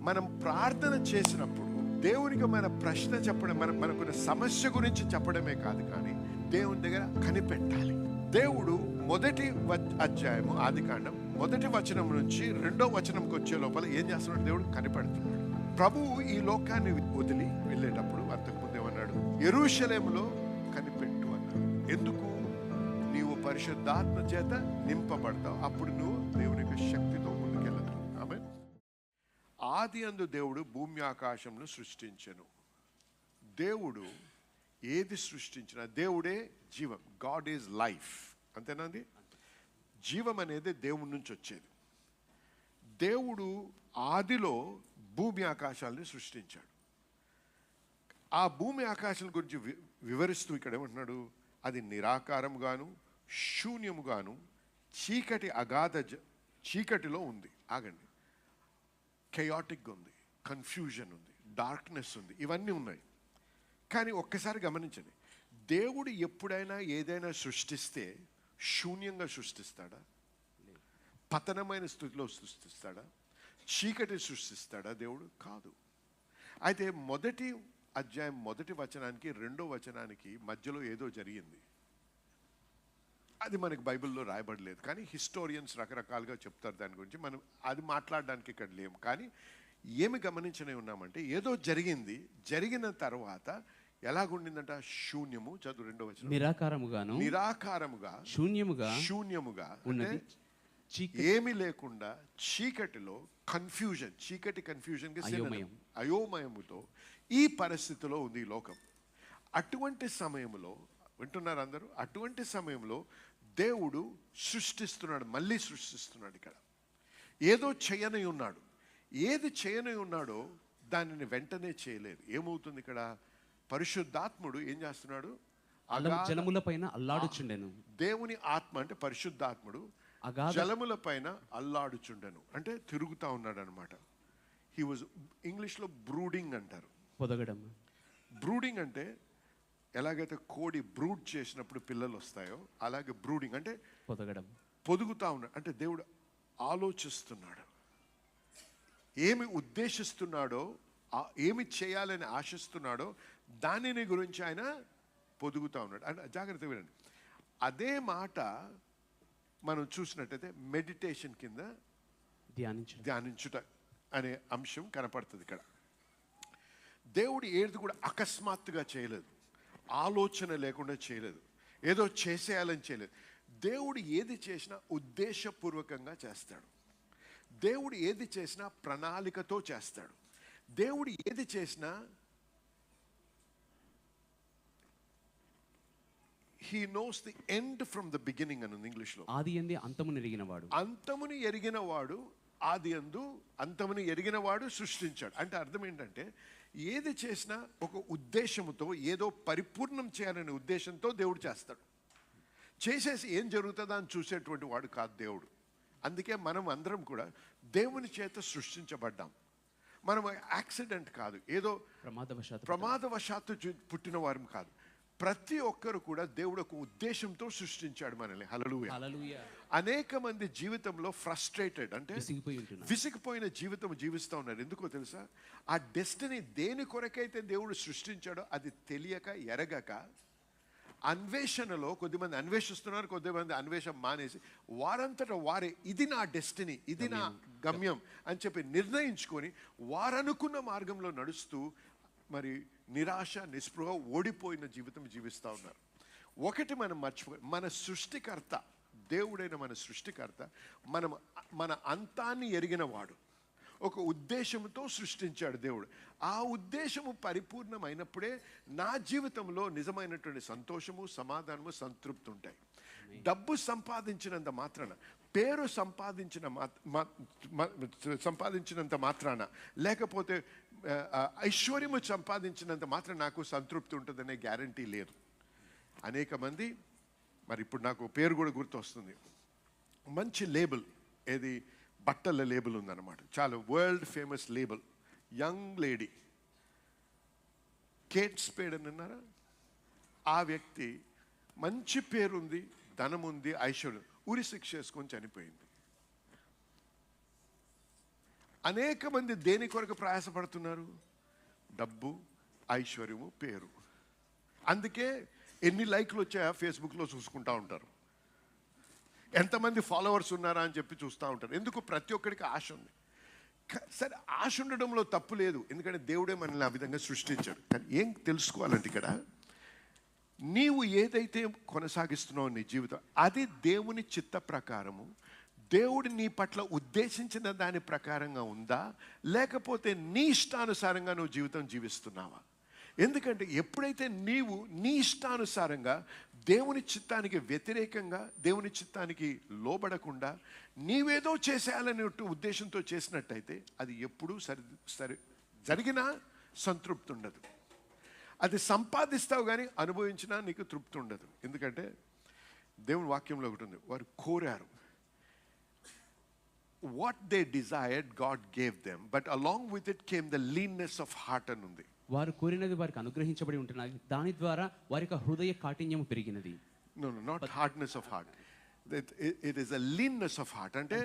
మనం ప్రార్థన చేసినప్పుడు దేవునికి మన ప్రశ్న చెప్పడం, మనకున్న సమస్య గురించి చెప్పడమే కాదు, కానీ దేవుని దగ్గర కనిపెట్టాలి. దేవుడు మొదటి అధ్యాయము ఆదికాండం మొదటి వచనం నుంచి 2వ వచనంకి వచ్చే లోపల ఏం చేస్తున్నాడు? దేవుడు కనిపెడుతున్నాడు. ప్రభువు ఈ లోకాన్ని వదిలి వెళ్ళేటప్పుడు అంతకుముందు ఏమన్నాడు? యెరూషలేములో కనిపెట్టు అన్నాడు. ఎందుకు? నీవు పరిశుద్ధాత్మ చేత నింపబడతావు, అప్పుడు నువ్వు దేవుని యొక్క శక్తితో ముందుకెళ్ళదు. ఆమేన్. ఆది అందు దేవుడు భూమి ఆకాశంను సృష్టించెను. దేవుడు ఏది సృష్టించినా దేవుడే జీవం. God is life. అంతేనా అండి? జీవం అనేది దేవుడి నుంచి వచ్చేది. దేవుడు ఆదిలో భూమి ఆకాశాలని సృష్టించాడు. ఆ భూమి ఆకాశాల గురించి వివరిస్తూ ఇక్కడ ఏమంటున్నాడు? అది నిరాకారముగాను శూన్యముగాను చీకటి చీకటిలో ఉంది. ఆగండి. కెయాటిక్గా ఉంది, కన్ఫ్యూజన్ ఉంది, డార్క్నెస్ ఉంది, ఇవన్నీ ఉన్నాయి. కానీ ఒక్కసారి గమనించండి, దేవుడు ఎప్పుడైనా ఏదైనా సృష్టిస్తే శూన్యంగా సృష్టిస్తాడా? పతనమైన స్థితిలో సృష్టిస్తాడా? చీకటి సృష్టిస్తాడా? దేవుడు కాదు. అయితే మొదటి అధ్యాయం మొదటి వచనానికి 2వ వచనానికి మధ్యలో ఏదో జరిగింది. అది మనకి బైబిల్లో రాయబడలేదు, కానీ హిస్టోరియన్స్ రకరకాలుగా చెప్తారు దాని గురించి. మనం అది మాట్లాడడానికి ఇక్కడ లేము. కానీ ఏమి గమనించనే ఉన్నామంటే ఏదో జరిగింది. జరిగిన తర్వాత ఎలాగుండిందంట? శూన్యము. చదువు 2వ వచనం. నిరాకారముగా శూన్యముగా ఉన్నది, ఏమి లేకుండా చీకటిలో కన్ఫ్యూజన్, చీకటి కన్ఫ్యూజన్, అయోమయముతో ఈ పరిస్థితిలో ఉంది ఈ లోకం. అటువంటి సమయంలో, వింటున్నారు అందరూ? అటువంటి సమయంలో దేవుడు సృష్టిస్తున్నాడు, మళ్ళీ సృష్టిస్తున్నాడు. ఇక్కడ ఏదో చేయనై ఉన్నాడు. ఏది చేయనై ఉన్నాడో దానిని వెంటనే చేయలేదు. ఏమవుతుంది ఇక్కడ? పరిశుద్ధాత్ముడు ఏం చేస్తున్నాడు? జలముల పైన అల్లాడుచుండెను. దేవుని ఆత్మ అంటే పరిశుద్ధాత్ముడు జలముల పైన అల్లాడుచుండెను అంటే తిరుగుతా ఉన్నాడు అనమాట. హీ వాజ్, ఇంగ్లీష్లో బ్రూడింగ్ అంటారు. పొదగడం. బ్రూడింగ్ అంటే ఎలాగైతే కోడి బ్రూడ్ చేసినప్పుడు పిల్లలు వస్తాయో అలాగే బ్రూడింగ్ అంటే పొదగడం, పొదుగుతా ఉన్నాడు. అంటే దేవుడు ఆలోచిస్తున్నాడు, ఏమి ఉద్దేశిస్తున్నాడో, ఏమి చేయాలని ఆశిస్తున్నాడో దానిని గురించి ఆయన పొదుగుతా ఉన్నాడు. అంటే జాగ్రత్త వినండి. అదే మాట మనం చూసినట్టయితే మెడిటేషన్ కింద ధ్యానించుట అనే అంశం కనపడుతుంది ఇక్కడ. దేవుడు ఏది కూడా అకస్మాత్తుగా చేయలేదు, ఆలోచన లేకుండా చేయలేదు, ఏదో చేసేయాలని చేయలేదు. దేవుడు ఏది చేసినా ఉద్దేశపూర్వకంగా చేస్తాడు. దేవుడు ఏది చేసినా ప్రణాళికతో చేస్తాడు. దేవుడు ఏది చేసినా he knows the end from the beginning అని ఇంగ్లీష్లో. ఆది యందు అంతమును ఎరిగినవాడు. అంతమును ఎరిగినవాడు, ఆది యందు అంతమును ఎరిగినవాడు సృష్టించాడు. అంటే అర్థం ఏంటంటే ఏది చేసినా ఒక ఉద్దేశంతో, ఏదో పరిపూర్ణం చేయాలనే ఉద్దేశంతో దేవుడు చేస్తాడు. చేసేసి ఏం జరుగుతుందో అని చూసేటువంటి వాడు కాదు దేవుడు. అందుకే మనం అందరం కూడా దేవుని చేత సృష్టించబడ్డాం. మనం యాక్సిడెంట్ కాదు, ఏదో ప్రమాదవశాత్తు పుట్టిన వారం కాదు. ప్రతి ఒక్కరు కూడా దేవుడు ఒక ఉద్దేశంతో సృష్టించాడు మనల్ని. హల్లెలూయా. అనేక మంది జీవితంలో ఫ్రస్ట్రేటెడ్ అంటే విసిగిపోయిన జీవితం జీవిస్తూ ఉన్నారు. ఎందుకో తెలుసా? ఆ డెస్టినీ దేని కొరకైతే దేవుడు సృష్టించాడో అది తెలియక, ఎరగక, అన్వేషణలో కొద్దిమంది అన్వేషిస్తున్నారు, కొద్దిమంది అన్వేషణ మానేసి వారంతటా వారే ఇది నా డెస్టినీ, ఇది నా గమ్యం అని చెప్పి నిర్ణయించుకొని వారనుకున్న మార్గంలో నడుస్తూ మరి నిరాశ, నిస్పృహ, ఓడిపోయిన జీవితం జీవిస్తూ ఉన్నారు. ఒకటి మనం మర్చిపోయి, మన సృష్టికర్త, దేవుడైన మన సృష్టికర్త మన అంతాన్ని ఎరిగిన వాడు. ఒక ఉద్దేశంతో సృష్టించాడు దేవుడు. ఆ ఉద్దేశము పరిపూర్ణమైనప్పుడే నా జీవితంలో నిజమైనటువంటి సంతోషము, సమాధానము, సంతృప్తి ఉంటాయి. డబ్బు సంపాదించినంత మాత్రాన, పేరు సంపాదించినంత మాత్రాన, లేకపోతే ఐశ్వర్యము సంపాదించినంత మాత్రం నాకు సంతృప్తి ఉంటుందనే గ్యారంటీ లేదు. అనేక మంది, మరి ఇప్పుడు నాకు పేరు కూడా గుర్తొస్తుంది, మంచి లేబుల్, ఏది బట్టల లేబుల్ ఉందన్నమాట, చాలా world famous label. Young lady Kate Spade అని అన్నారా? ఆ వ్యక్తి మంచి పేరుంది, ధనం ఉంది, ఐశ్వర్యం, ఉరి శిక్ష వేసుకొని చనిపోయింది. అనేక మంది దేని కొరకు ప్రయాసపడుతున్నారు? డబ్బు, ఐశ్వర్యము, పేరు. అందుకే ఎన్ని లైక్లు వచ్చాయా ఫేస్బుక్లో చూసుకుంటా ఉంటారు, ఎంతమంది ఫాలోవర్స్ ఉన్నారా అని చెప్పి చూస్తూ ఉంటారు. ఎందుకు? ప్రతి ఒక్కరికి ఆశ ఉంది. సరే, ఆశ ఉండడంలో తప్పు లేదు, ఎందుకంటే దేవుడే మనల్ని ఆ విధంగా సృష్టించాడు. కానీ ఏం తెలుసుకోవాలంటే ఇక్కడ, నీవు ఏదైతే కొనసాగిస్తున్నావు నీ జీవితం, అది దేవుని చిత్త ప్రకారము, దేవుడు నీ పట్ల ఉద్దేశించిన దాని ప్రకారంగా ఉందా, లేకపోతే నీ ఇష్టానుసారంగా నువ్వు జీవితం జీవిస్తున్నావా? ఎందుకంటే ఎప్పుడైతే నీవు నీ ఇష్టానుసారంగా దేవుని చిత్తానికి వ్యతిరేకంగా, దేవుని చిత్తానికి లోబడకుండా నీవేదో చేసేయాలనే ఉద్దేశంతో చేసినట్టయితే అది ఎప్పుడూ సరి జరిగినా సంతృప్తి ఉండదు. అది సంపాదిస్తావు కానీ అనుభవించినా నీకు తృప్తి ఉండదు. ఎందుకంటే దేవుని వాక్యంలో ఒకటి ఉంది, వారు కోరారు, what they desired God gave them, but along with it came the leanness of heart అని ఉంది. వారు కోరినది వారికి అనుగ్రహించబడి ఉంటున్నది, దాని ద్వారా వారి యొక్క హృదయ కాఠిన్యం పెరిగినది. No, not hardness of heart. It is a leanness of heart. అంటే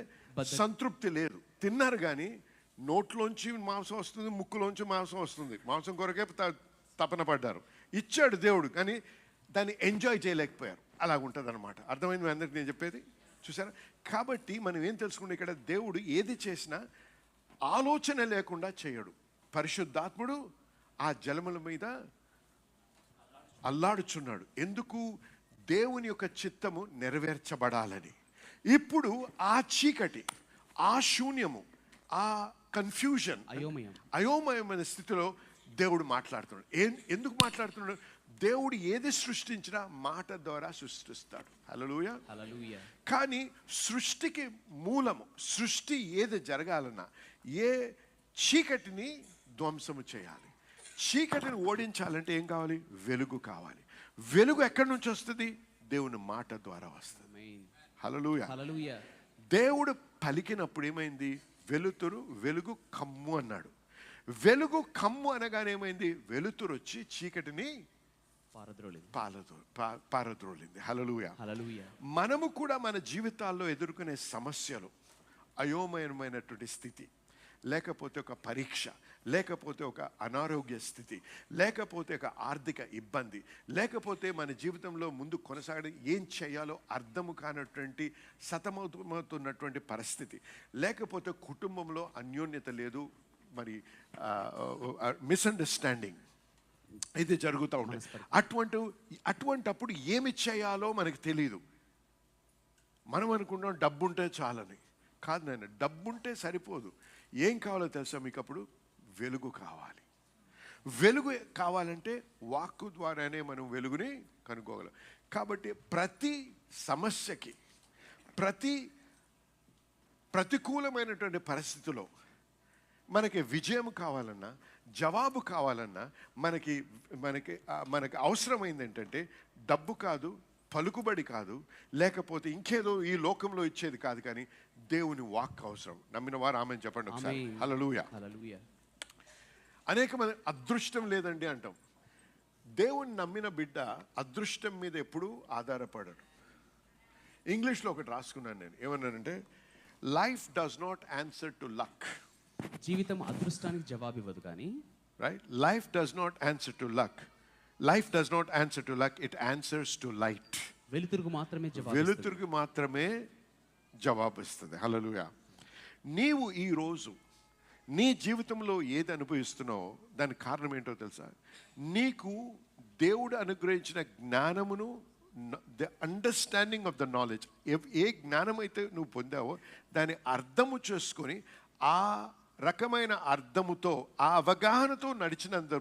సంతృప్తి లేదు. తిన్నారు కానీ నోట్లోంచి మాంసం వస్తుంది, ముక్కులోంచి మాంసం వస్తుంది, మాంసం కొరకే తపన పడ్డారు. ఇచ్చాడు దేవుడు, కానీ దాన్ని ఎంజాయ్ చేయలేకపోయారు. అలాగుంటుంది అనమాట. అర్థమైంది మీ అందరికి నేను చెప్పేది? చూసారా? కాబట్టి మనం ఏం తెలుసుకుంటే, ఇక్కడ దేవుడు ఏది చేసినా ఆలోచన లేకుండా చేయడు. పరిశుద్ధాత్ముడు ఆ జలముల మీద అల్లాడుచున్నాడు. ఎందుకు? దేవుని యొక్క చిత్తము నెరవేర్చబడాలని. ఇప్పుడు ఆ చీకటి, ఆ శూన్యము, ఆ కన్ఫ్యూజన్, అయోమయమైన స్థితిలో దేవుడు మాట్లాడుతున్నాడు. ఎందుకు మాట్లాడుతున్నాడు? దేవుడు ఏది సృష్టించినా మాట ద్వారా సృష్టిస్తాడు. హల్లెలూయా, హల్లెలూయా. కానీ సృష్టికి మూలము, సృష్టి ఏది జరగాలన్నా ఏ చీకటిని ధ్వంసము చేయాలి. చీకటిని ఓడించాలంటే ఏం కావాలి? వెలుగు కావాలి. వెలుగు ఎక్కడి నుంచి వస్తుంది? దేవుని మాట ద్వారా వస్తుంది. హల్లెలూయా, హల్లెలూయా. దేవుడు పలికినప్పుడు ఏమైంది? వెలుతురు, వెలుగు కమ్ము అన్నాడు. వెలుగు కమ్ము అనగానే ఏమైంది? వెలుతురు వచ్చి చీకటిని పారద్రోలింది. హల్లెలూయా, హల్లెలూయా. మనము కూడా మన జీవితాల్లో ఎదుర్కొనే సమస్యలు, అయోమయమైనటువంటి స్థితి, లేకపోతే ఒక పరీక్ష, లేకపోతే ఒక అనారోగ్య స్థితి, లేకపోతే ఒక ఆర్థిక ఇబ్బంది, లేకపోతే మన జీవితంలో ముందు కొనసాగడం ఏం చేయాలో అర్థము కానటువంటి సతమవుతున్నటువంటి పరిస్థితి, లేకపోతే కుటుంబంలో అన్యోన్యత లేదు, మరి మిస్అండర్స్టాండింగ్ ఇది జరుగుతూ ఉంటుంది. అటువంటప్పుడు ఏమి చేయాలో మనకు తెలియదు. మనం అనుకుంటాం డబ్బు ఉంటే చాలని. కాదు నాయన, డబ్బుంటే సరిపోదు. ఏం కావాలో తెలుసా మీకు? అప్పుడు వెలుగు కావాలి. వెలుగు కావాలంటే వాక్కు ద్వారానే మనం వెలుగుని కనుక్కోగలం. కాబట్టి ప్రతి సమస్యకి, ప్రతికూలమైనటువంటి పరిస్థితిలో మనకి విజయం కావాలన్నా, జవాబు కావాలన్నా మనకి అవసరమైంది ఏంటంటే డబ్బు కాదు, పలుకుబడి కాదు, లేకపోతే ఇంకేదో ఈ లోకంలో ఇచ్చేది కాదు, కానీ దేవుని వాక్ అవసరం. నమ్మిన వారు ఆమె చెప్పండి ఒకసారి. హల్లెలూయా, హల్లెలూయా. అనేక మంది అదృష్టం లేదండి అంటాం. దేవుని నమ్మిన బిడ్డ అదృష్టం మీద ఎప్పుడూ ఆధారపడడు. ఇంగ్లీష్లో ఒకటి రాసుకున్నాను నేను, ఏమన్నానంటే, life does not answer to luck. జీవితం అదృష్టానికి జవాబు ఇవ్వదు కానీ, right? Life does not answer to luck. Life does not answer to luck, it answers to light. వెలుతురుకు మాత్రమే జవాబు, వెలుతురుకు మాత్రమే జవాబు ఇస్తుంది. హల్లెలూయా. నీవు ఈరోజు నీ జీవితంలో ఏది అనుభవిస్తున్నావో దానికి కారణం ఏంటో తెలుసా? నీకు దేవుడు అనుగ్రహించిన జ్ఞానమును, the understanding of the knowledge, ఏ జ్ఞానం అయితే నువ్వు పొందావో దాన్ని అర్థము చేసుకొని ఆ రకమైన అర్థముతో, ఆ అవగాహనతో నడిచినందు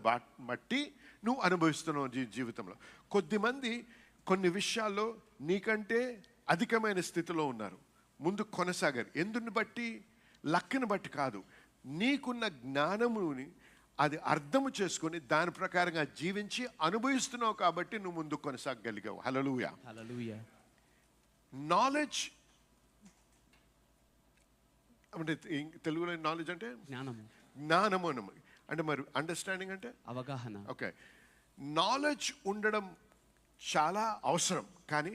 బట్టి నువ్వు అనుభవిస్తున్నావు జీవితంలో. కొద్దిమంది కొన్ని విషయాల్లో నీకంటే అధికమైన స్థితిలో ఉన్నారు, ముందు కొనసాగారు. ఎందుని బట్టి? లక్ని బట్టి కాదు, నీకున్న జ్ఞానముని అది అర్థము చేసుకొని దాని ప్రకారంగా జీవించి అనుభవిస్తున్నావు కాబట్టి నువ్వు ముందు కొనసాగగలిగావు. హల్లెలూయా, హల్లెలూయా. నాలెడ్జ్ అంటే తెలుగులో నాలెడ్జ్ అంటే జ్ఞానము అంటే, మరి అండర్స్టాండింగ్ అంటే అవగాహన. ఓకే, నాలెడ్జ్ ఉండడం చాలా అవసరం, కానీ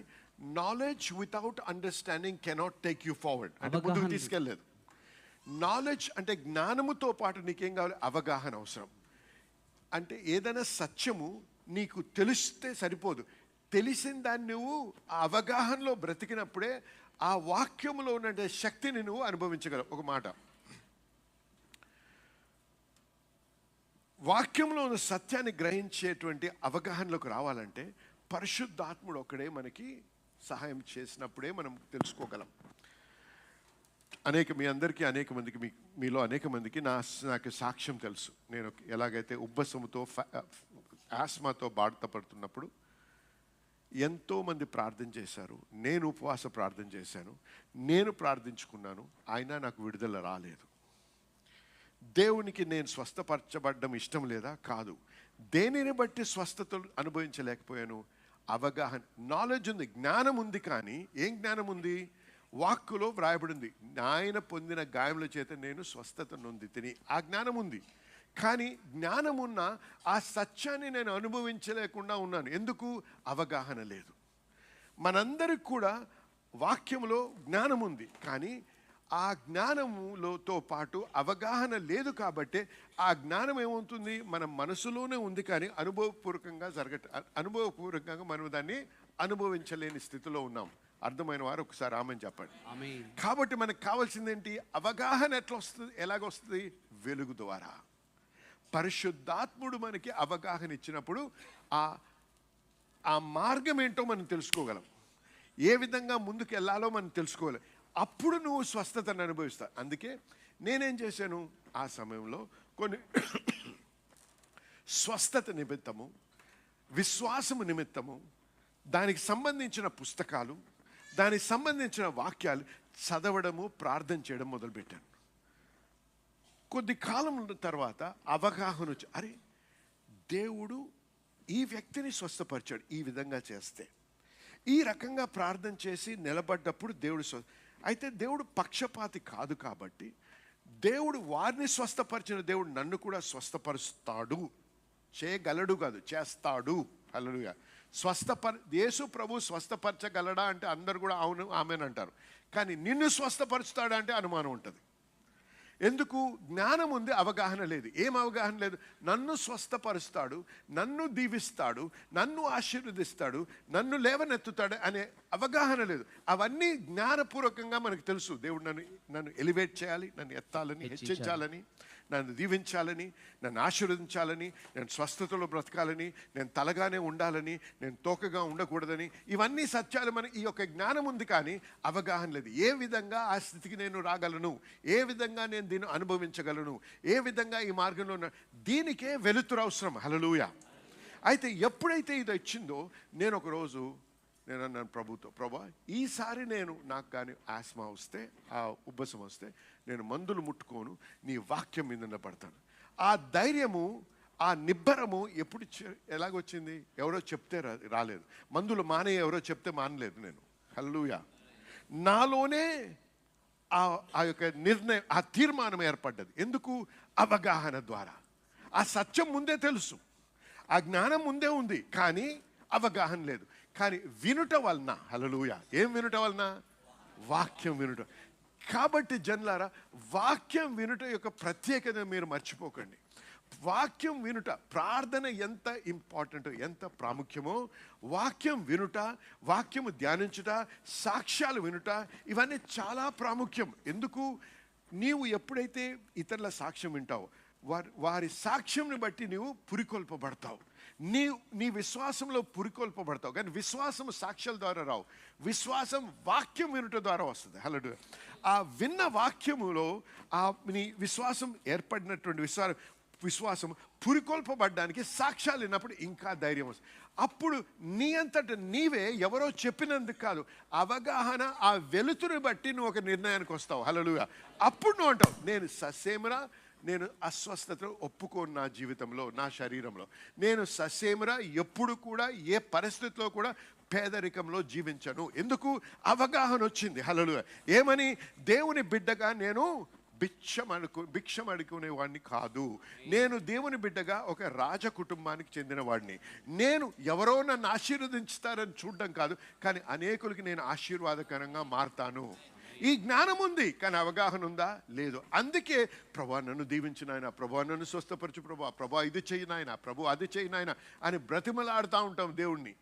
knowledge without understanding cannot take you forward. అంటే ముందుకు తీసుకెళ్ళలేదు. నాలెడ్జ్ అంటే జ్ఞానముతో పాటు నీకేం కావాలి? అవగాహన అవసరం. అంటే ఏదైనా సత్యము నీకు తెలిస్తే సరిపోదు, తెలిసిన దాన్ని నువ్వు ఆ అవగాహనలో బ్రతికినప్పుడే ఆ వాక్యములో ఉన్న శక్తిని నువ్వు అనుభవించగలవు. ఒక మాట, వాక్యంలో ఉన్న సత్యాన్ని గ్రహించేటువంటి అవగాహనలోకి రావాలంటే పరిశుద్ధాత్ముడు ఒక్కడే మనకి సహాయం చేసినప్పుడే మనం తెలుసుకోగలం. మీ అందరికీ అనేక మందికి మీలో అనేక మందికి నాకు సాక్ష్యం తెలుసు. నేను ఎలాగైతే ఉబ్బసముతో ఆస్మాతో బాధపడుతున్నప్పుడు ఎంతోమంది ప్రార్థన చేశారు, నేను ఉపవాస ప్రార్థన చేశాను, నేను ప్రార్థించుకున్నాను, అయినా నాకు విడుదల రాలేదు. దేవునికి నేను స్వస్థపరచబడ్డం ఇష్టం లేదా? కాదు. దేనిని బట్టి స్వస్థతలు అనుభవించలేకపోయాను? అవగాహన, నాలెడ్జ్ ఉంది, జ్ఞానం ఉంది. కానీ ఏం జ్ఞానం ఉంది? వాక్కులో వ్రాయబడింది, ఆయన పొందిన గాయముల చేత నేను స్వస్థత నొంది తిని. ఆ జ్ఞానం ఉంది. కానీ జ్ఞానమున్న ఆ సత్యాన్ని నేను అనుభవించలేకుండా ఉన్నాను. ఎందుకు? అవగాహన లేదు. మనందరికి కూడా వాక్యములో జ్ఞానం ఉంది, కానీ ఆ జ్ఞానములతో పాటు అవగాహన లేదు. కాబట్టి ఆ జ్ఞానం ఏమవుతుంది? మన మనసులోనే ఉంది, కానీ అనుభవపూర్వకంగా మనం దాన్ని అనుభవించలేని స్థితిలో ఉన్నాం. అర్థమైన వారు ఒకసారి ఆమెను చెప్పండి. కాబట్టి మనకు కావాల్సింది ఏంటి? అవగాహన ఎట్లా వస్తుంది? ఎలాగొస్తుంది? వెలుగు ద్వారా. పరిశుద్ధాత్ముడు మనకి అవగాహన ఇచ్చినప్పుడు ఆ మార్గం ఏంటో మనం తెలుసుకోగలం, ఏ విధంగా ముందుకు వెళ్ళాలో మనం తెలుసుకోవాలి. అప్పుడు నువ్వు స్వస్థతను అనుభవిస్తావు. అందుకే నేనేం చేశాను, ఆ సమయంలో కొన్ని స్వస్థత నిమిత్తము, విశ్వాసము నిమిత్తము దానికి సంబంధించిన పుస్తకాలు, దానికి సంబంధించిన వాక్యాలు చదవడము, ప్రార్థన చేయడం మొదలుపెట్టాను. కొద్ది కాలం తర్వాత అవగాహన వచ్చి, అరే దేవుడు ఈ వ్యక్తిని స్వస్థపరిచాడు, ఈ విధంగా చేస్తే, ఈ రకంగా ప్రార్థన చేసి నిలబడ్డప్పుడు దేవుడు అయితే దేవుడు పక్షపాతి కాదు. కాబట్టి దేవుడు వారిని స్వస్థపరిచిన దేవుడు నన్ను కూడా స్వస్థపరుస్తాడు. చేయగలడు కాదు, చేస్తాడు. హల్లెలూయా. యేసు ప్రభు స్వస్థపరచగలడా అంటే అందరు కూడా అవును ఆమెనంటారు. కానీ నిన్ను స్వస్థపరుస్తాడా అంటే అనుమానం ఉంటుంది. ఎందుకు? జ్ఞానం ఉంది, అవగాహన లేదు. ఏం అవగాహన లేదు? నన్ను స్వస్థపరుస్తాడు, నన్ను దీవిస్తాడు, నన్ను ఆశీర్వదిస్తాడు, నన్ను లేవనెత్తుతాడు అనే అవగాహన లేదు. అవన్నీ జ్ఞానపూర్వకంగా మనకు తెలుసు. దేవుడు నన్ను ఎలివేట్ చేయాలి, నన్ను ఎత్తాలని, హెచ్చించాలని, నన్ను దీవించాలని, నన్ను ఆశీర్వదించాలని, నేను స్వస్థతలో బ్రతకాలని, నేను తలగానే ఉండాలని, నేను తోకగా ఉండకూడదని, ఇవన్నీ సత్యాలు. మన ఈ యొక్క జ్ఞానం ఉంది, కానీ అవగాహన లేదు. ఏ విధంగా ఆ స్థితికి నేను రాగలను, ఏ విధంగా నేను దీన్ని అనుభవించగలను, ఏ విధంగా ఈ మార్గంలో దీనికే వెలుతురు అవసరం. హల్లెలూయా. అయితే ఎప్పుడైతే ఇది వచ్చిందో, నేను ఒకరోజు నేను అన్నాను ప్రభుతో, ప్రభా ఈసారి నాకు కానీ ఆస్మా వస్తే, ఆ ఉబ్బసం వస్తే, నేను మందులు ముట్టుకోను, నీ వాక్యం మీద నిలబడతాను. ఆ ధైర్యము, ఆ నిబ్బరము ఎప్పుడు ఎలాగొచ్చింది? ఎవరో చెప్తే రాలేదు. మందులు మానే ఎవరో చెప్తే మానలేదు నేను. హల్లెలూయా. నాలోనే ఆ యొక్క నిర్ణయం, ఆ తీర్మానం ఏర్పడ్డది. ఎందుకు? అవగాహన ద్వారా. ఆ సత్యం ముందే తెలుసు, ఆ జ్ఞానం ముందే ఉంది, కానీ అవగాహన లేదు. కానీ వినుట వలన, హల్లెలూయా, ఏం వినుట వలన? వాక్యం వినుట. కాబట్టి జనులారా, వాక్యం వినుట యొక్క ప్రత్యేకత మీరు మర్చిపోకండి. వాక్యం వినుట, ప్రార్థన ఎంత ఇంపార్టెంటో, ఎంత ప్రాముఖ్యమో, వాక్యం వినుట, వాక్యము ధ్యానించుట, సాక్ష్యాలు వినుట, ఇవన్నీ చాలా ప్రాముఖ్యం. ఎందుకు? నీవు ఎప్పుడైతే ఇతరుల సాక్ష్యం వింటావో, వారి సాక్ష్యంని బట్టి నీవు పురికొల్పబడతావు. నీ విశ్వాసంలో పురికొల్పబడతావు. కానీ విశ్వాసం సాక్ష్యాల ద్వారా రావు, విశ్వాసం వాక్యం వినుట ద్వారా వస్తుంది. హల్లెలూయా. ఆ విన్న వాక్యములో నీ విశ్వాసం ఏర్పడినటువంటి విశ్వాసం పురికొల్పబడ్డానికి సాక్ష్యాలు విన్నప్పుడు ఇంకా ధైర్యం వస్తుంది. అప్పుడు నీ అంతట నీవే, ఎవరో చెప్పినందుకు కాదు, అవగాహన, ఆ వెలుతురుని బట్టి నువ్వు ఒక నిర్ణయానికి వస్తావు. హల్లెలూయా. అప్పుడు నువ్వు అంటావు, నేను ససేమరా, నేను అస్వస్థతను ఒప్పుకోను నా జీవితంలో, నా శరీరంలో. నేను ససేమరా ఎప్పుడు కూడా, ఏ పరిస్థితిలో కూడా పేదరికంలో జీవించను. ఎందుకు? అవగాహన వచ్చింది. హల్లెలూయా. ఏమని? దేవుని బిడ్డగా నేను భిక్షం అడుకునే వాడిని కాదు. నేను దేవుని బిడ్డగా ఒక రాజ కుటుంబానికి చెందిన వాడిని. నేను ఎవరో నన్ను ఆశీర్వదించుతారని చూడడం కాదు, కానీ అనేకులకి నేను ఆశీర్వాదకరంగా మారతాను. ఈ జ్ఞానం ఉంది కానీ అవగాహన ఉందా? లేదు. అందుకే ప్రభా నన్ను దీవించు నాయన, ప్రభా నన్ను స్వస్థపరచు ప్రభా, ప్రభా ఇది చెయ్యి నాయన, ప్రభు అది చెయ్యి నాయన అని బ్రతిమలాడుతూ ఉంటాం దేవుణ్ణి.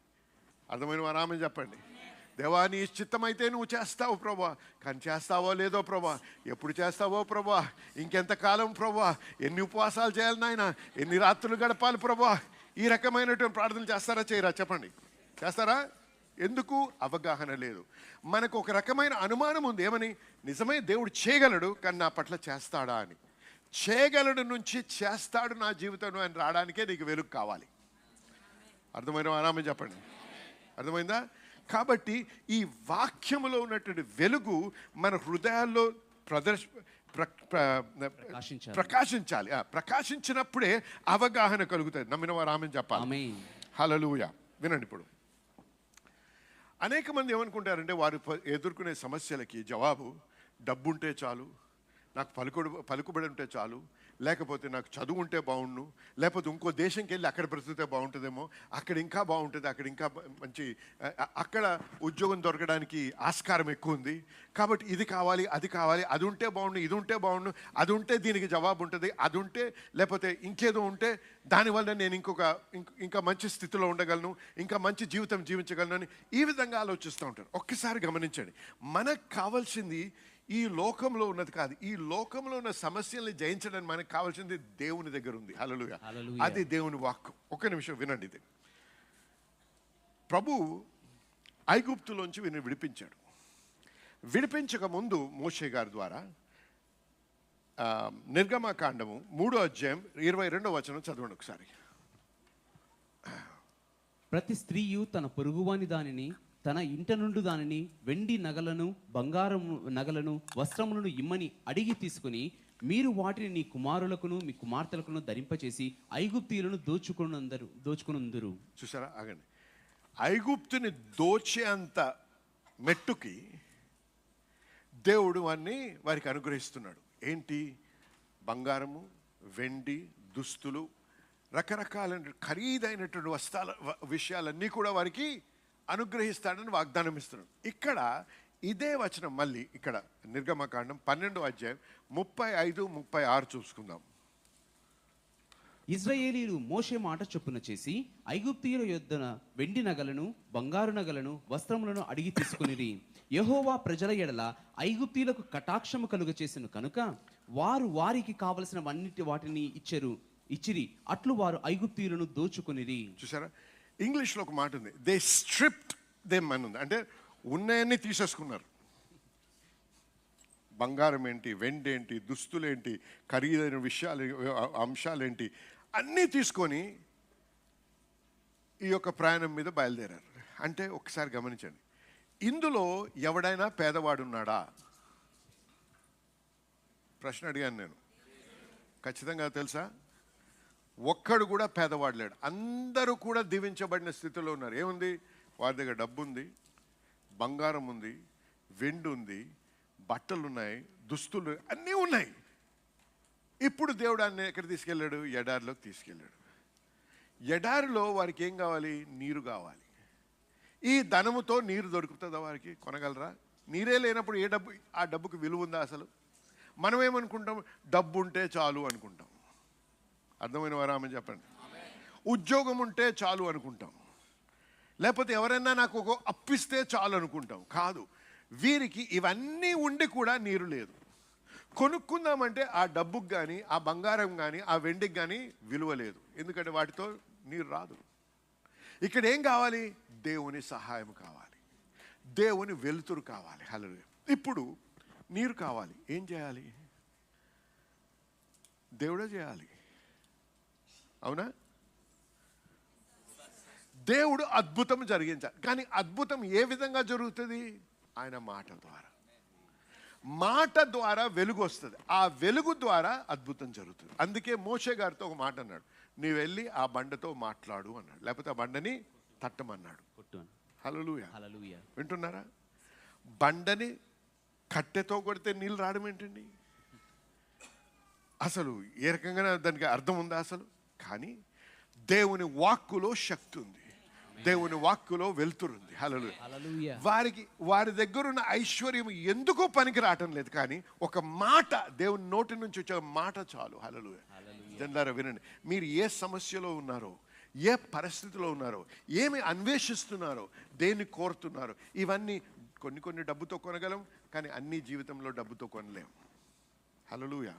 అర్థమైన వారామని చెప్పండి. దేవా నీ చిత్తమైతే నువ్వు చేస్తావు ప్రభా, కానీ చేస్తావో లేదో ప్రభా, ఎప్పుడు చేస్తావో ప్రభా, ఇంకెంతకాలం ప్రభా, ఎన్ని ఉపవాసాలు చేయాలి నాయన, ఎన్ని రాత్రులు గడపాలి ప్రభా. ఈ రకమైనటువంటి ప్రార్థనలు చేస్తారా చేయరా చెప్పండి? చేస్తారా? ఎందుకు? అవగాహన లేదు. మనకు ఒక రకమైన అనుమానం ఉంది. ఏమని? నిజమే దేవుడు చేయగలడు కానీ నా పట్ల చేస్తాడా అని. చేయగలడు నుంచి చేస్తాడు నా జీవితంలో అని రావడానికే నీకు వెలుగు కావాలి. అర్థమైన వారామని చెప్పండి. అర్థమైందా? కాబట్టి ఈ వాక్యములో ఉన్నటువంటి వెలుగు మన హృదయాల్లో ప్రకాశించాలి. ప్రకాశించినప్పుడే అవగాహన కలుగుతుంది. నమ్మిన వారు ఆమెను చెప్పాలి. హల్లెలూయా. వినండి. ఇప్పుడు అనేక మంది ఏమనుకుంటారంటే వారు ఎదుర్కొనే సమస్యలకి జవాబు డబ్బుంటే చాలు, నాకు పలుకుబడి ఉంటే చాలు, లేకపోతే నాకు చదువు ఉంటే బాగుండు, లేకపోతే ఇంకో దేశంకి వెళ్ళి అక్కడ బ్రతికితే బాగుంటుందేమో, అక్కడ ఇంకా బాగుంటుంది, అక్కడ ఇంకా మంచి అక్కడ ఉద్యోగం దొరకడానికి ఆస్కారం ఎక్కువ ఉంది, కాబట్టి ఇది కావాలి అది కావాలి, అది ఉంటే బాగుండు, ఇది ఉంటే బాగుండు, అది ఉంటే దీనికి జవాబు ఉంటుంది, అది ఉంటే లేకపోతే ఇంకేదో ఉంటే దానివల్ల నేను ఇంకా మంచి స్థితిలో ఉండగలను, ఇంకా మంచి జీవితం జీవించగలను అని ఈ విధంగా ఆలోచిస్తూ ఉంటారు. ఒక్కసారి గమనించండి, మనకు కావాల్సింది ఈ లోకంలో ఉన్నది కాదు. ఈ లోకంలో ఉన్న సమస్యల్ని జయించడానికి మనకు కావాల్సింది దేవుని దగ్గర ఉంది. హల్లెలూయా. అది దేవుని వాక్కు. ఒక్క నిమిషం వినండి. ఇది ప్రభు ఐగుప్తులోంచి వీరిని విడిపించాడు. విడిపించక ముందు మోషే గారి ద్వారా నిర్గమకాండము 3వ అధ్యాయం 22వ వచనం చదవండి ఒకసారి. ప్రతి స్త్రీయు తన పొరుగువాని దానిని, తన ఇంట నుండి దానిని, వెండి నగలను, బంగారం నగలను, వస్త్రములను ఇమ్మని అడిగి తీసుకుని మీరు వాటిని నీ కుమారులకును మీ కుమార్తెలకును ధరింపచేసి ఐగుప్తీయులను దోచుకునుందురు. చూసారా? ఆగండి. ఐగుప్తుని దోచే అంత మెట్టుకి దేవుడు వారికి అనుగ్రహిస్తున్నాడు. ఏంటి? బంగారము, వెండి, దుస్తులు, రకరకాల ఖరీదైనటువంటి విషయాలన్నీ కూడా వారికి అనుగ్రహిస్తాడని వాగ్దానం ఇస్తున్నాడు. ఇక్కడ ఇదే వచనం మళ్ళీ ఇక్కడ నిర్గమకాండం 12వ అధ్యాయం 35-36 చూసుకుందాం. ఇశ్రాయేలీయులు మోషే మాట చొప్పున చేసి ఐగుప్తీయుల యొద్దన వెండి నగలను, బంగారు నగలను, వస్త్రములను అడిగి తీసుకునిరి. యెహోవా ప్రజల ఎడల ఐగుప్తీయులకు కటాక్షము కలుగ చేసిన కనుక వారు వారికి కావలసిన వాటిని ఇచ్చిరి. అట్లు వారు ఐగుప్తీయులను దోచుకునిరి. చూసారా? ఇంగ్లీష్లో ఒక మాట ఉంది, దే స్ట్రిప్డ్ దెమ్ అని ఉంది. అంటే ఉన్నాయన్నీ తీసేసుకున్నారు. బంగారం ఏంటి, వెండి ఏంటి, దుస్తులేంటి, ఖరీదైన అంశాలేంటి అన్నీ తీసుకొని ఈ యొక్క ప్రయాణం మీద బయలుదేరారు. అంటే ఒకసారి గమనించండి, ఇందులో ఎవడైనా పేదవాడున్నాడా? ప్రశ్న అడిగాను నేను. ఖచ్చితంగా తెలుసా? ఒక్కడు కూడా పేదవాడు లేడు. అందరూ కూడా దీవించబడిన స్థితిలో ఉన్నారు. ఏముంది? వారి దగ్గర డబ్బు ఉంది, బంగారం ఉంది, వెండి ఉంది, బట్టలు ఉన్నాయి, దుస్తులు అన్నీ ఉన్నాయి. ఇప్పుడు దేవుడు అన్ని ఎక్కడ తీసుకెళ్ళాడు? ఎడారిలోకి తీసుకెళ్ళాడు. ఎడారిలో వారికి ఏం కావాలి? నీరు కావాలి. ఈ ధనముతో నీరు దొరుకుతుందా? వారికి కొనగలరా? నీరే లేనప్పుడు ఆ డబ్బుకి విలువ ఉందా అసలు? మనం ఏమనుకుంటాం? డబ్బు ఉంటే చాలు అనుకుంటాం. అర్థమైన వారామని చెప్పండి. ఉద్యోగం ఉంటే చాలు అనుకుంటాం, లేకపోతే ఎవరైనా నాకు ఒక అప్పిస్తే చాలు అనుకుంటాం. కాదు, వీరికి ఇవన్నీ ఉండి కూడా నీరు లేదు. కొనుక్కుందామంటే ఆ డబ్బుకి కానీ, ఆ బంగారం కానీ, ఆ వెండికి కానీ విలువ లేదు. ఎందుకంటే వాటితో నీరు రాదు. ఇక్కడ ఏం కావాలి? దేవుని సహాయం కావాలి, దేవుని వెలుతురు కావాలి. హల్లెలూయా. ఇప్పుడు నీరు కావాలి. ఏం చేయాలి? దేవుడే చేయాలి. అవునా? దేవుడు అద్భుతం జరిగించాలి. కానీ అద్భుతం ఏ విధంగా జరుగుతుంది? ఆయన మాట ద్వారా. మాట ద్వారా వెలుగు వస్తుంది. ఆ వెలుగు ద్వారా అద్భుతం జరుగుతుంది. అందుకే మోషే గారితో ఒక మాట అన్నాడు, నీవు వెళ్ళి ఆ బండతో మాట్లాడు అన్నాడు, లేకపోతే ఆ బండని తట్టమన్నాడు. హల్లెలూయా. వింటున్నారా? బండని కట్టెతో కొడితే నీళ్ళు రావడం ఏంటండి? అసలు ఏ రకంగా దానికి అర్థం ఉందా అసలు? కానీ దేవుని వాక్కులో శక్తి ఉంది. దేవుని వాక్కులో వెళ్తురుంది. హల్లెలూయా. హల్లెలూయా. వారి దగ్గర ఉన్న ఐశ్వర్యం ఎందుకో పనికి రావటం లేదు, కానీ ఒక మాట, దేవుని నోటి నుంచి వచ్చే మాట చాలు. హల్లెలూయా. జనులారా వినండి, మీరు ఏ సమస్యలో ఉన్నారో, ఏ పరిస్థితిలో ఉన్నారో, ఏమి అన్వేషిస్తున్నారో, దేన్ని కోరుతున్నారో, ఇవన్నీ కొన్ని డబ్బుతో కొనగలం, కానీ అన్ని జీవితంలో డబ్బుతో కొనలేం. హల్లెలూయా.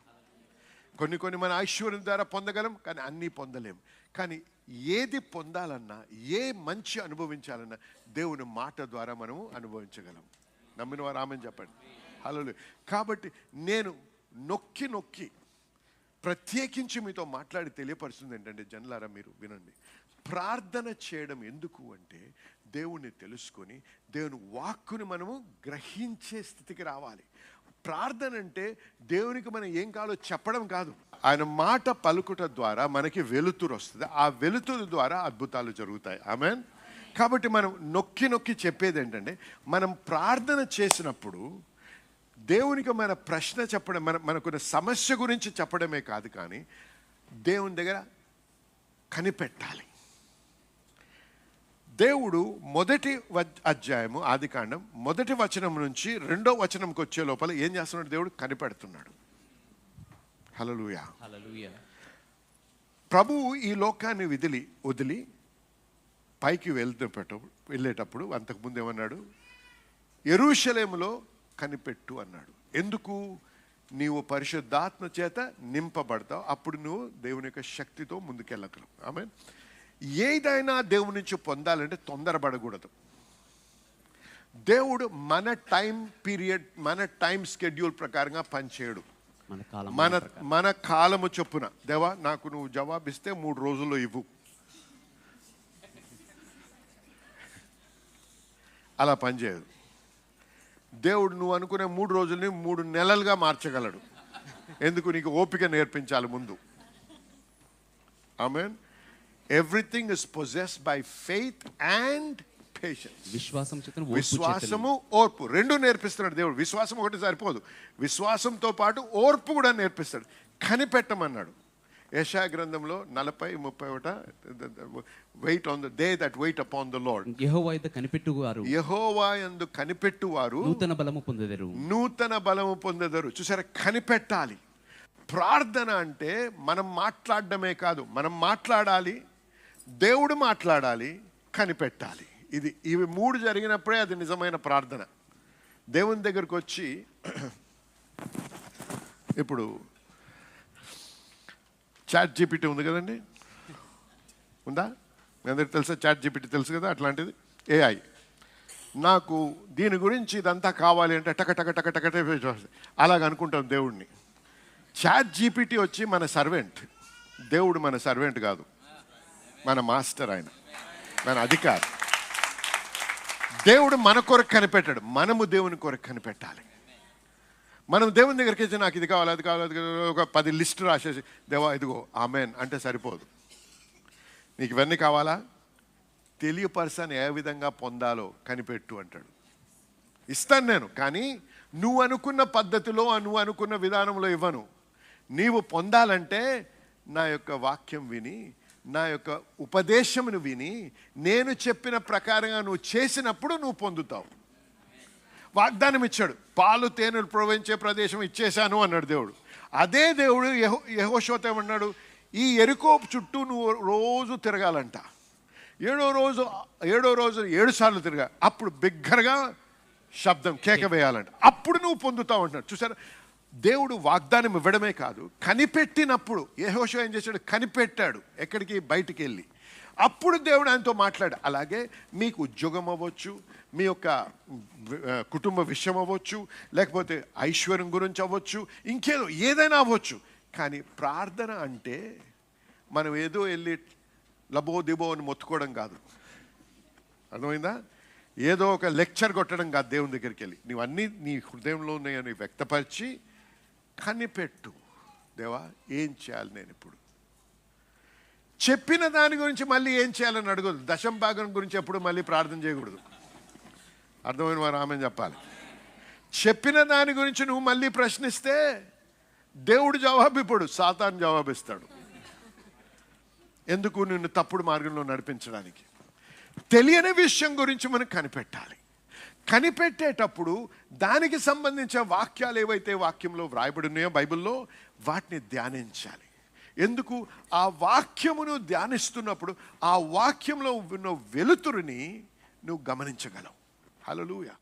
కొన్ని మన ఐశ్వర్యం ద్వారా పొందగలం, కానీ అన్నీ పొందలేం. కానీ ఏది పొందాలన్నా, ఏ మంచి అనుభవించాలన్నా దేవుని మాట ద్వారా మనము అనుభవించగలం. నమ్మిన వారు ఆమెన్ చెప్పండి. హల్లెలూయా. కాబట్టి నేను నొక్కి ప్రత్యేకించి మీతో మాట్లాడి తెలియపరుస్తుంది ఏంటంటే, జనులారా మీరు వినండి, ప్రార్థన చేయడం ఎందుకు అంటే దేవుణ్ణి తెలుసుకొని దేవుని వాక్కుని మనము గ్రహించే స్థితికి రావాలి. ప్రార్థన అంటే దేవునికి మనం ఏం కావాలో చెప్పడం కాదు, ఆయన మాట పలుకుట ద్వారా మనకి వెలుతురు వస్తుంది. ఆ వెలుతురు ద్వారా అద్భుతాలు జరుగుతాయి. ఆమేన్. కాబట్టి మనం నొక్కి చెప్పేది ఏంటంటే, మనం ప్రార్థన చేసినప్పుడు దేవునికి మన ప్రశ్న చెప్పడం, మనకున్న సమస్య గురించి చెప్పడమే కాదు, కానీ దేవుని దగ్గర కనిపెట్టాలి. దేవుడు మొదటి అధ్యాయము ఆదికాండం 1వ వచనం నుంచి 2వ వచనంకి వచ్చే లోపల ఏం చేస్తున్నాడు? దేవుడు కనిపెడుతున్నాడు. హల్లెలూయా. హల్లెలూయా. ప్రభువు ఈ లోకాన్ని వదిలి పైకి వెళ్ళేటప్పుడు అంతకుముందు ఏమన్నాడు? యెరూషలేములో కనిపెట్టు అన్నాడు. ఎందుకు? నీవు పరిశుద్ధాత్మ చేత నింపబడతావు, అప్పుడు నువ్వు దేవుని యొక్క శక్తితో ముందుకెళ్ళగలవు. ఆమేన్. ఏదైనా దేవుని నుంచి పొందాలంటే తొందరపడకూడదు. దేవుడు మన టైం పీరియడ్, మన టైం స్కెడ్యూల్ ప్రకారంగా పనిచేయడు. మన కాలము చొప్పున, దేవా నాకు నువ్వు జవాబిస్తే 3 రోజుల్లో ఇవ్వు, అలా పనిచేయదు. దేవుడు నువ్వు అనుకునే 3 రోజుల్ని 3 నెలలుగా మార్చగలడు. ఎందుకు? నీకు ఓపిక నేర్పించాలి ముందు. Amen. Everything is possessed by faith and patience. విశ్వాసము, ఓర్పు రెండు నేర్పిస్తున్నాడు దేవుడు. విశ్వాసం ఒకటి సరిపోదు, విశ్వాసంతో పాటు ఓర్పు కూడా నేర్పిస్తాడు. కనిపెట్టమన్నాడు. యెషయా గ్రంథంలో 40:31 wait on the day that wait upon the Lord. యెహోవా యందు కనిపెట్టువారు, యెహోవా యందు కనిపెట్టువారు నూతన బలము పొందెదరు. చూసారా? కనిపెట్టాలి. ప్రార్థన అంటే మనం మాట్లాడడమే కాదు, మనం మాట్లాడాలి, దేవుడు మాట్లాడాలి, కనిపెట్టాలి. ఇవి 3 జరిగినప్పుడే అది నిజమైన ప్రార్థన. దేవుని దగ్గరకు వచ్చి, ఇప్పుడు చాట్ జీపీటీ ఉంది కదండి, ఉందా? మీ అందరికి తెలుసా? చాట్ జీపీటీ తెలుసు కదా, అట్లాంటిది ఏఐ. నాకు దీని గురించి ఇదంతా కావాలి అంటే టకటకటకటకటే అలాగ అనుకుంటాం దేవుడిని. చాట్ జీపీటీ వచ్చి మన సర్వెంట్, దేవుడు మన సర్వెంట్ కాదు, మన మాస్టర్, ఆయన మన అధికారి. దేవుడు మన కొరకు కనిపెట్టాడు, మనము దేవుని కొరకు కనిపెట్టాలి. మనం దేవుని దగ్గరికి వచ్చి నాకు ఇది కావాలి, అది కావాలి, అది ఒక 10 లిస్టు రాసేసి దేవా ఇదిగో ఆమేన్ అంటే సరిపోదు. నీకు ఇవన్నీ కావాలా? తెలియపరచని ఏ విధంగా పొందాలో కనిపెట్టు అంటాడు. ఇస్తాను నేను, కానీ నువ్వు అనుకున్న పద్ధతిలో, నువ్వు అనుకున్న విధానంలో ఇవ్వను. నీవు పొందాలంటే నా యొక్క వాక్యం విని, నా యొక్క ఉపదేశమును విని, నేను చెప్పిన ప్రకారంగా నువ్వు చేసినప్పుడు నువ్వు పొందుతావు. వాగ్దానం ఇచ్చాడు, పాలు తేనెలు ప్రవహించే ప్రదేశం ఇచ్చేశాను అన్నాడు దేవుడు. అదే దేవుడు యెహోషువతో ఏమన్నాడు? ఈ యెరికో చుట్టూ నువ్వు రోజు తిరగాలంట. 7వ రోజు 7 సార్లు తిరగా, అప్పుడు బిగ్గరగా శబ్దం కేక వేయాలంట, అప్పుడు నువ్వు పొందుతావు అంటున్నాడు. చూసారా? దేవుడు వాగ్దానం ఇవ్వడమే కాదు, కనిపెట్టినప్పుడు యెహోషువ ఏం చేశాడు? కనిపెట్టాడు. ఎక్కడికి? బయటికి వెళ్ళి. అప్పుడు దేవుడు ఆయనతో మాట్లాడు. అలాగే మీకు ఉద్యోగం అవ్వచ్చు, మీ యొక్క కుటుంబ విషయం అవ్వచ్చు, లేకపోతే ఐశ్వర్యం గురించి అవ్వచ్చు, ఇంకేదో ఏదైనా అవ్వచ్చు. కానీ ప్రార్థన అంటే మనం ఏదో వెళ్ళి లబో దిబో అని మొత్తుకోవడం కాదు. అర్థమైందా? ఏదో ఒక లెక్చర్ కొట్టడం కాదు. దేవుని దగ్గరికి వెళ్ళి నీవన్నీ నీ హృదయంలో ఉన్నాయని వ్యక్తపరిచి కనిపెట్టు. దేవా ఏం చేయాలి నేను ఇప్పుడు? చెప్పిన దాని గురించి మళ్ళీ ఏం చేయాలని అడగదు. దశం భాగం గురించి ఎప్పుడు మళ్ళీ ప్రార్థన చేయకూడదు. అర్థమైన వారు ఆమె చెప్పాలి. చెప్పిన దాని గురించి నువ్వు మళ్ళీ ప్రశ్నిస్తే దేవుడు జవాబు ఇప్పుడు సాతాను జవాబిస్తాడు. ఎందుకు? నిన్ను తప్పుడు మార్గంలో నడిపించడానికి. తెలియని విషయం గురించి మనం కనిపెట్టాలి. కనిపెట్టేటప్పుడు దానికి సంబంధించిన వాక్యాలు ఏవైతే వాక్యంలో వ్రాయబడి ఉన్నాయో బైబిల్లో, వాటిని ధ్యానించాలి. ఎందుకు? ఆ వాక్యమును ధ్యానిస్తున్నప్పుడు ఆ వాక్యంలో ఉన్న వెలుతురుని నువ్వు గమనించగలవు. హల్లెలూయా.